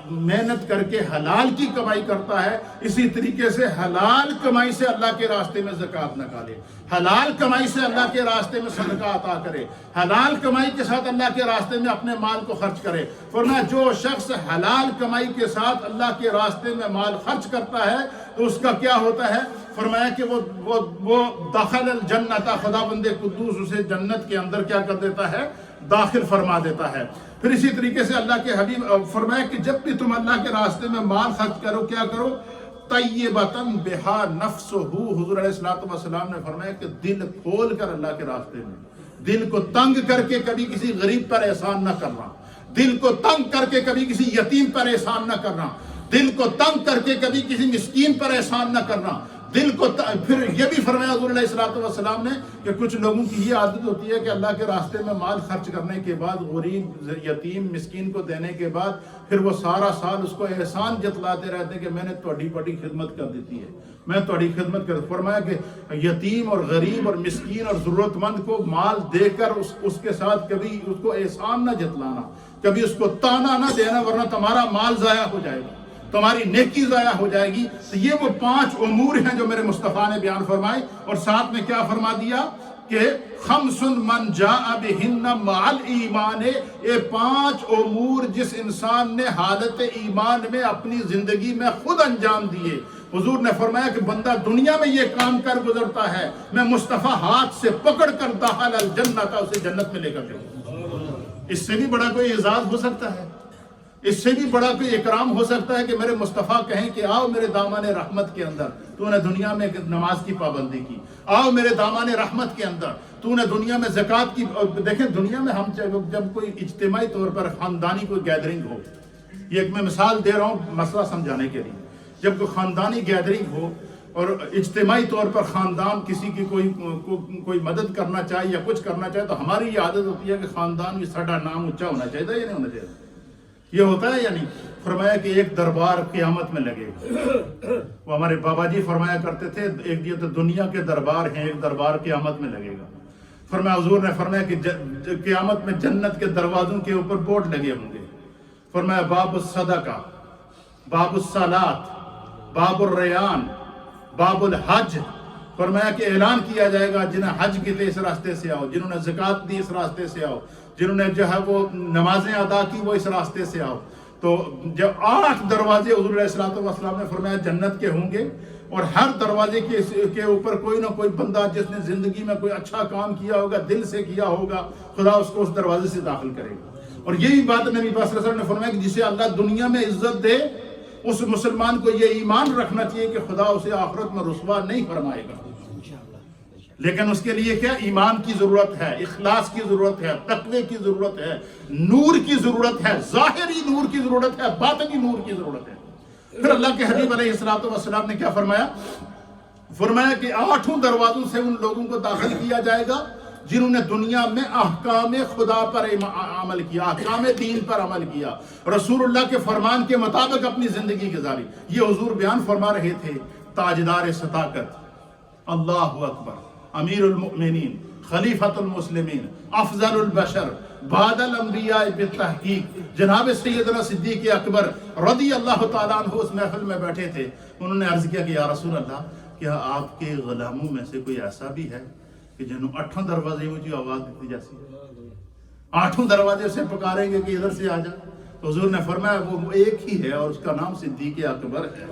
محنت کر کے حلال کی کمائی کرتا ہے، اسی طریقے سے حلال کمائی سے اللہ کے راستے میں زکوٰۃ نکالے، حلال کمائی سے اللہ کے راستے میں صدقہ عطا کرے، حلال کمائی کے ساتھ اللہ کے راستے میں اپنے مال کو خرچ کرے۔ فرمایا جو شخص حلال کمائی کے ساتھ اللہ کے راستے میں مال خرچ کرتا ہے تو اس کا کیا ہوتا ہے؟ فرمایا کہ وہ داخل الجنت، خدا بندے قدوس اسے جنت کے اندر کیا کر دیتا ہے؟ داخل فرما دیتا ہے۔ پھر اسی طریقے سے اللہ کے حبیب فرمایا کہ جب بھی تم اللہ کے راستے میں مال خرچ کرو، کیا کرو؟ طیبۃ بہا نفسہ، حضور علیہ الصلوۃ والسلام نے فرمایا کہ دل کھول کر اللہ کے راستے میں، دل کو تنگ کر کے کبھی کسی غریب پر احسان نہ کرنا، دل کو تنگ کر کے کبھی کسی یتیم پر احسان نہ کرنا، دل کو تنگ کر کے کبھی کسی مسکین پر احسان نہ کرنا، دل کو پھر یہ بھی فرمایا حضور علیہ الصلوۃ والسلام نے کہ کچھ لوگوں کی یہ عادت ہوتی ہے کہ اللہ کے راستے میں مال خرچ کرنے کے بعد غریب یتیم مسکین کو دینے کے بعد پھر وہ سارا سال اس کو احسان جتلاتے رہتے ہیں کہ میں نے تھوڑی بڑی خدمت کر دیتی ہے، میں تھوڑی خدمت کر۔ فرمایا کہ یتیم اور غریب اور مسکین اور ضرورت مند کو مال دے کر اس کے ساتھ کبھی اس کو احسان نہ جتلانا، کبھی اس کو تانا نہ دینا، ورنہ تمہارا مال ضائع ہو جائے گا، تمہاری نیکی ضائع ہو جائے گی۔ تو یہ وہ 5 امور ہیں جو میرے مصطفیٰ نے بیان فرمائے، اور ساتھ میں کیا فرما دیا کہ خمس من جاء بہن مع الایمان، یہ 5 امور جس انسان نے حالت ایمان میں اپنی زندگی میں خود انجام دیے۔ حضور نے فرمایا کہ بندہ دنیا میں یہ کام کر گزرتا ہے، میں مصطفیٰ ہاتھ سے پکڑ کر داخل الجنت، اسے جنت میں لے کر جاؤں۔ اس سے بھی بڑا کوئی اعزاز ہو سکتا ہے؟ اس سے بھی بڑا کوئی اکرام ہو سکتا ہے کہ میرے مصطفیٰ کہیں کہ آؤ میرے دامان رحمت کے اندر، تو نے دنیا میں نماز کی پابندی کی، آؤ میرے دامان رحمت کے اندر، تو نے دنیا میں زکوٰۃ کی۔ دیکھیں دنیا میں ہم جب کوئی اجتماعی طور پر خاندانی کوئی گیدرنگ ہو، یہ ایک میں مثال دے رہا ہوں مسئلہ سمجھانے کے لیے، جب کوئی خاندانی گیدرنگ ہو اور اجتماعی طور پر خاندان کسی کی کوئی مدد کرنا چاہے یا کچھ کرنا چاہے تو ہماری یہ عادت ہوتی ہے کہ خاندان میں ساڈا نام اونچا ہونا چاہیے یا نہیں ہونا چاہیے؟ یہ ہوتا ہے یا نہیں؟ فرمایا کہ ایک دربار قیامت میں لگے گا۔ وہ ہمارے بابا جی فرمایا کرتے تھے ایک تو دنیا کے دربار ہیں، ایک دربار قیامت میں لگے گا۔ فرمایا حضور نے فرمایا کہ قیامت میں جنت کے دروازوں کے اوپر بورڈ لگے ہوں گے. فرمایا باب الصدقہ، باب الصلاۃ، باب الریان، باب الحج. فرمایا کہ اعلان کیا جائے گا جنہیں حج کی تھے اس راستے سے آؤ، جنہوں نے زکوٰۃ دی اس راستے سے آؤ، جنہوں نے جو ہے وہ نمازیں ادا کی وہ اس راستے سے آؤ. تو جب 8 دروازے حضور علیہ الصلوۃ والسلام نے فرمایا جنت کے ہوں گے، اور ہر دروازے کے اوپر کوئی نہ کوئی بندہ جس نے زندگی میں کوئی اچھا کام کیا ہوگا، دل سے کیا ہوگا، خدا اس کو اس دروازے سے داخل کرے گا. اور یہی بات نبی پاک صلی اللہ علیہ وسلم نے فرمایا کہ جسے اللہ دنیا میں عزت دے اس مسلمان کو یہ ایمان رکھنا چاہیے کہ خدا اسے آخرت میں رسوا نہیں فرمائے گا. لیکن اس کے لیے کیا ایمان کی ضرورت ہے، اخلاص کی ضرورت ہے، تقوی کی ضرورت ہے، نور کی ضرورت ہے، ظاہری نور کی ضرورت ہے، باطنی نور کی ضرورت ہے. پھر اللہ کے حبیب علیہ الصلوۃ والسلام نے کیا فرمایا؟ فرمایا کہ 8 دروازوں سے ان لوگوں کو داخل کیا جائے گا جنہوں نے دنیا میں احکام خدا پر عمل کیا، احکام دین پر عمل کیا، رسول اللہ کے فرمان کے مطابق اپنی زندگی گزاری. یہ حضور بیان فرما رہے تھے تاجدار صداقت، اللہ اکبر، امیر المؤمنین، خلیفۃ المسلمین، افضل البشر بعد الانبیاء بالتحقیق، جناب سیدنا صدیق اکبر رضی اللہ تعالیٰ عنہ اس محفل میں بیٹھے تھے. انہوں نے عرض کیا کہ یا رسول اللہ، کیا آپ کے غلاموں میں سے کوئی ایسا بھی ہے کہ جنہوں 8 دروازے میں جو آواز دیتی جیسی 8 دروازے سے پکاریں گے کہ ادھر سے آ جا؟ تو حضور نے فرمایا وہ ایک ہی ہے اور اس کا نام صدیق اکبر ہے.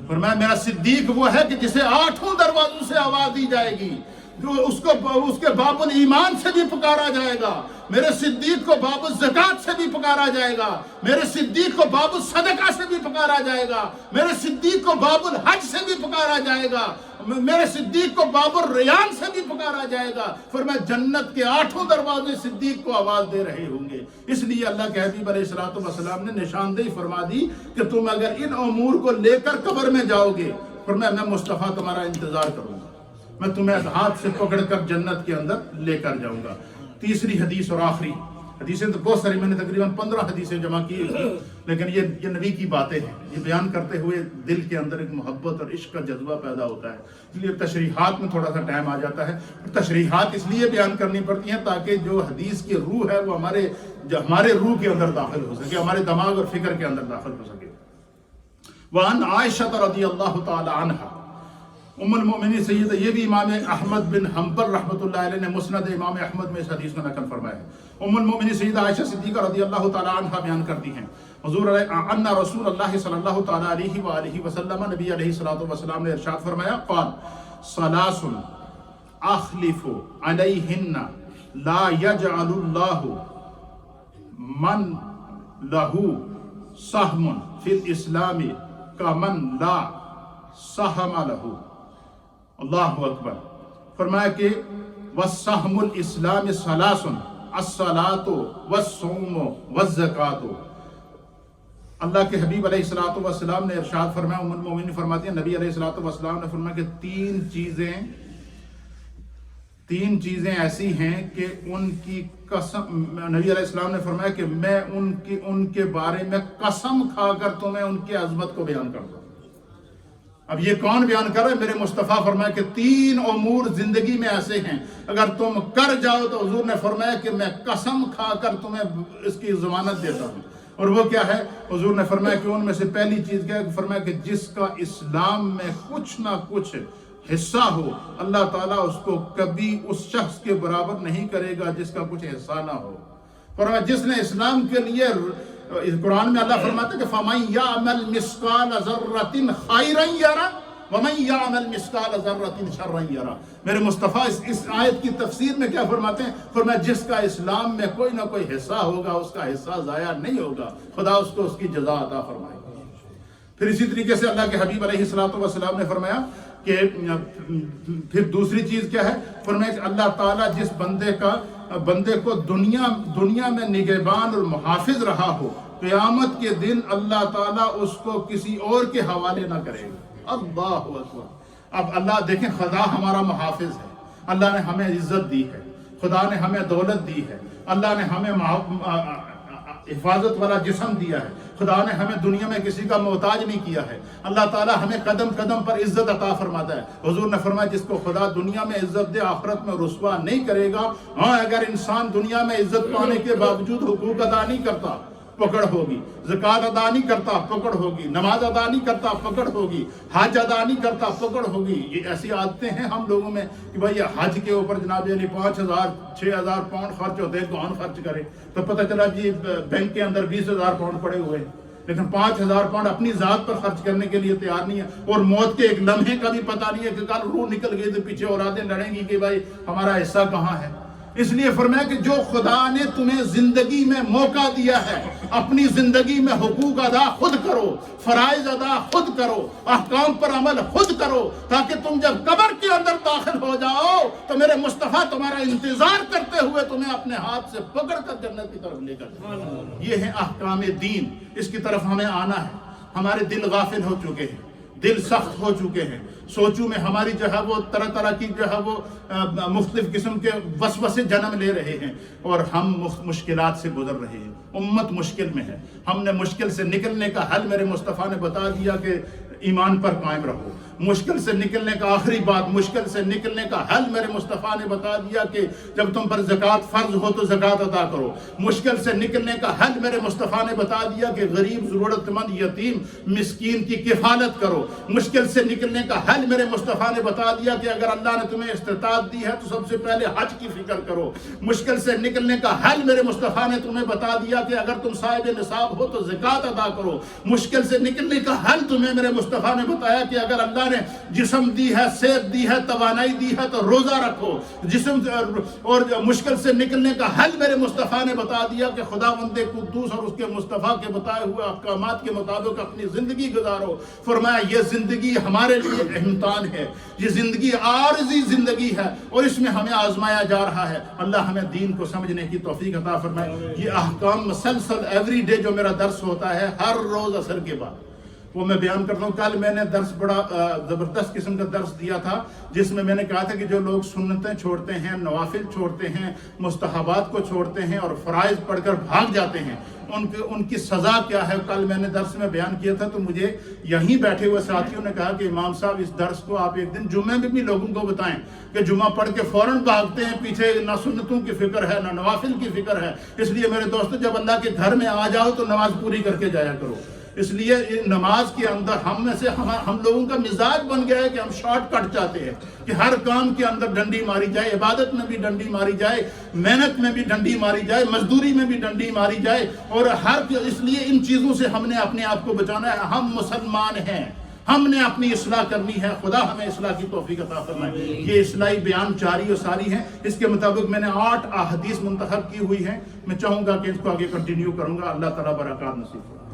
فرمایا میرا صدیق وہ ہے کہ جسے 8 دروازوں سے آواز دی جائے گی، جو اس کے باب الایمان سے بھی پکارا جائے گا، میرے صدیق کو باب الزکوٰۃ سے بھی پکارا جائے گا، میرے صدیق کو باب الصدقہ سے بھی پکارا جائے گا، میرے صدیق کو باب الحج سے بھی پکارا جائے گا، میرے صدیق کو باب الریان سے بھی پکارا جائے گا. فرمایا جنت کے 8 دروازے صدیق کو آواز دے رہے ہوں گے. اس لیے اللہ کے حبیب علیہ الصلوۃ والسلام نے نشاندہی فرما دی کہ تم اگر ان امور کو لے کر قبر میں جاؤ گے، فرمایا میں مصطفیٰ تمہارا انتظار کروں گا، میں تمہیں ہاتھ سے پکڑ کر جنت کے اندر لے کر جاؤں گا. تیسری حدیث اور آخری حدیثیں تو بہت ساری، میں نے تقریباً 15 حدیثیں جمع کی تھی، لیکن یہ نبی کی باتیں ہیں. یہ بیان کرتے ہوئے دل کے اندر ایک محبت اور عشق کا جذبہ پیدا ہوتا ہے. اس لیے تشریحات میں تھوڑا سا ٹائم آ جاتا ہے. تشریحات اس لیے بیان کرنی پڑتی ہیں تاکہ جو حدیث کی روح ہے وہ ہمارے روح کے اندر داخل ہو سکے، ہمارے دماغ اور فکر کے اندر داخل ہو سکے. وعن عائشہ رضی اللہ تعالی عنہا ام المؤمنین سیدہ، یہ بھی امام احمد بن حنبل رحمۃ اللہ علیہ نے مسند امام احمد میں اس حدیث کو نقل فرمایا ہے. ام المؤمنین سیدہ عائشہ صدیقہ رضی اللہ تعالی عنہا بیان کرتی ہیں حضور ان رسول اللہ صلی اللہ تعالی علیہ وآلہ وسلم، نبی علیہ الصلوۃ والسلام نے ارشاد فرمایا قال ثلاث اخلف علیہن لا یجعل اللہ من لہ سہم فی الاسلام کمن لا سہم لہ. اللہ اکبر. فرمایا کہ وَالسَّهْمُ الْإِسْلَامِ ثَلَاثٌ الصَّلَاةُ وَالصَّوْمُ وَالزَّكَاةُ. اللہ کے حبیب علیہ الصلوۃ والسلام نے ارشاد فرمایا، ام المؤمنین فرماتی ہیں نبی علیہ الصلوۃ والسلام نے فرمایا کہ 3 چیزیں ایسی ہیں کہ ان کی قسم، نبی علیہ السلام نے فرمایا کہ میں ان کے بارے میں قسم کھا کر تمہیں ان کی عظمت کو بیان کرتا ہوں. اب یہ کون بیان کر رہے ہیں؟ میرے مصطفیٰ فرمایا کہ 3 امور زندگی میں ایسے ہیں اگر تم کر جاؤ تو حضور نے فرمایا کہ میں قسم کھا کر تمہیں اس کی ضمانت دیتا ہوں. اور وہ کیا ہے؟ حضور نے فرمایا کہ ان میں سے پہلی چیز کیا ہے؟ فرمایا کہ جس کا اسلام میں کچھ نہ کچھ حصہ ہو، اللہ تعالیٰ اس کو کبھی اس شخص کے برابر نہیں کرے گا جس کا کچھ حصہ نہ ہو. فرمایا جس نے اسلام کے لیے، قرآن میں اللہ فرماتا ہے کہ فَمَن يَعْمَلْ مِثْقَالَ ذَرَّةٍ خَيْرًا يَرَهُ وَمَن يَعْمَلْ مِثْقَالَ ذَرَّةٍ شَرًّا يَرَهُ. میرے مصطفیٰ اس آیت کی تفسیر میں کیا فرماتے ہیں؟ فرمایا جس کا اسلام میں کوئی نہ کوئی حصہ ہوگا اس کا حصہ ضائع نہیں ہوگا، خدا اس کو اس کی جزا عطا فرمائے گا. پھر اسی طریقے سے اللہ کے حبیب علیہ الصلوۃ والسلام نے فرمایا کہ پھر دوسری چیز کیا ہے؟ فرمایا کہ اللہ تعالیٰ جس بندے کو دنیا میں نگہبان اور محافظ رہا ہو، قیامت کے دن اللہ تعالیٰ اس کو کسی اور کے حوالے نہ کرے گا. اللہ اکبر. اب اللہ دیکھیں، خدا ہمارا محافظ ہے، اللہ نے ہمیں عزت دی ہے، خدا نے ہمیں دولت دی ہے، اللہ نے ہمیں حفاظت والا جسم دیا ہے. خدا نے ہمیں دنیا میں کسی کا محتاج نہیں کیا ہے. اللہ تعالیٰ ہمیں قدم قدم پر عزت عطا فرماتا ہے. حضور نے فرمایا جس کو خدا دنیا میں عزت دے آخرت میں رسوا نہیں کرے گا. ہاں اگر انسان دنیا میں عزت پانے کے باوجود حقوق ادا نہیں کرتا پکڑ ہوگی، زکوٰۃ ادا نہیں کرتا پکڑ ہوگی، نماز ادا نہیں کرتا پکڑ ہوگی، حج ادا نہیں کرتا پکڑ ہوگی. یہ ایسی عادتیں ہیں ہم لوگوں میں کہ بھائی حج کے اوپر جناب یعنی 5,000 6,000 پاؤنڈ خرچ ہوتے ہیں، کون خرچ کرے؟ تو پتہ چلا جی بینک کے اندر 20,000 پاؤنڈ پڑے ہوئے ہیں، لیکن 5,000 پاؤنڈ اپنی ذات پر خرچ کرنے کے لیے تیار نہیں ہے. اور موت کے ایک لمحے کا بھی پتہ نہیں ہے کہ کل روح نکل گئی تو پیچھے اولادیں لڑیں گی کہ بھائی ہمارا حصہ کہاں ہے. اس لیے فرمایا کہ جو خدا نے تمہیں زندگی میں موقع دیا ہے اپنی زندگی میں حقوق ادا خود کرو، فرائض ادا خود کرو، احکام پر عمل خود کرو، تاکہ تم جب قبر کے اندر داخل ہو جاؤ تو میرے مصطفیٰ تمہارا انتظار کرتے ہوئے تمہیں اپنے ہاتھ سے پکڑ کر جنت کی طرف لے کر جائے. یہ ہے احکام دین، اس کی طرف ہمیں آنا ہے. ہمارے دل غافل ہو چکے ہیں، دل سخت ہو چکے ہیں، سوچوں میں ہماری جو ہے وہ طرح طرح کی جو ہے وہ مختلف قسم کے وسوسے جنم لے رہے ہیں اور ہم مشکلات سے گزر رہے ہیں. امت مشکل میں ہے. ہم نے مشکل سے نکلنے کا حل میرے مصطفیٰ نے بتا دیا کہ ایمان پر قائم رہو. مشکل سے نکلنے کا آخری بات، مشکل سے نکلنے کا حل میرے مصطفیٰ نے بتا دیا کہ جب تم پر زکوٰۃ فرض ہو تو زکوٰۃ ادا کرو. مشکل سے نکلنے کا حل میرے مصطفیٰ نے بتا دیا کہ غریب، ضرورت مند، یتیم، مسکین کی کفالت کرو. مشکل سے نکلنے کا حل میرے مصطفیٰ نے بتا دیا کہ اگر اللہ نے تمہیں استطاعت دی ہے تو سب سے پہلے حج کی فکر کرو. مشکل سے نکلنے کا حل میرے مصطفیٰ نے تمہیں بتا دیا کہ اگر تم صاحب نصاب ہو تو زکوٰۃ ادا کرو. مشکل سے نکلنے کا حل تمہیں میرے مصطفیٰ نے بتایا کہ اگر اللہ نے جسم دی ہے، صحت دی ہے، توانائی دی ہے تو روزہ رکھو. جسم اور مشکل سے نکلنے کا حل میرے مصطفیٰ نے بتا دیا کہ خداوند قدوس اور اس کے مصطفیٰ کے بتائے ہوئے احکامات کے مطابق اپنی زندگی گزارو. فرمایا یہ زندگی ہمارے لیے امتحان ہے، یہ زندگی عارضی زندگی ہے اور اس میں ہمیں آزمایا جا رہا ہے. اللہ ہمیں دین کو سمجھنے کی توفیق عطا فرمائے. یہ احکام مسلسل ایوری ڈے جو میرا درس ہوتا ہے ہر روز عصر کے بعد وہ میں بیان کرتا ہوں. کل میں نے درس بڑا زبردست قسم کا درس دیا تھا جس میں نے کہا تھا کہ جو لوگ سنتیں چھوڑتے ہیں، نوافل چھوڑتے ہیں، مستحبات کو چھوڑتے ہیں اور فرائض پڑھ کر بھاگ جاتے ہیں ان کی سزا کیا ہے. کل میں نے درس میں بیان کیا تھا تو مجھے یہیں بیٹھے ہوئے ساتھیوں نے کہا کہ امام صاحب اس درس کو آپ ایک دن جمعے میں بھی لوگوں کو بتائیں کہ جمعہ پڑھ کے فوراً بھاگتے ہیں، پیچھے نہ سنتوں کی فکر ہے نہ نوافل کی فکر ہے. اس لیے میرے دوستو جب اللہ کے گھر میں آ جاؤ تو نماز پوری کر کے جایا کرو. اس لیے نماز کے اندر ہم میں سے ہم لوگوں کا مزاج بن گیا ہے کہ ہم شارٹ کٹ چاہتے ہیں کہ ہر کام کے اندر ڈنڈی ماری جائے، عبادت میں بھی ڈنڈی ماری جائے، محنت میں بھی ڈنڈی ماری جائے، مزدوری میں بھی ڈنڈی ماری جائے اور اس لیے ان چیزوں سے ہم نے اپنے آپ کو بچانا ہے. ہم مسلمان ہیں، ہم نے اپنی اصلاح کرنی ہے. خدا ہمیں اصلاح کی توفیق عطا فرمائے. یہ اصلاحی بیان جاری و ساری ہیں. اس کے مطابق میں نے 8 احادیث منتخب کی ہوئی ہیں. میں چاہوں گا کہ اس کو آگے کنٹینیو کروں گا. اللہ تعالیٰ برکات نصیب فرمائے.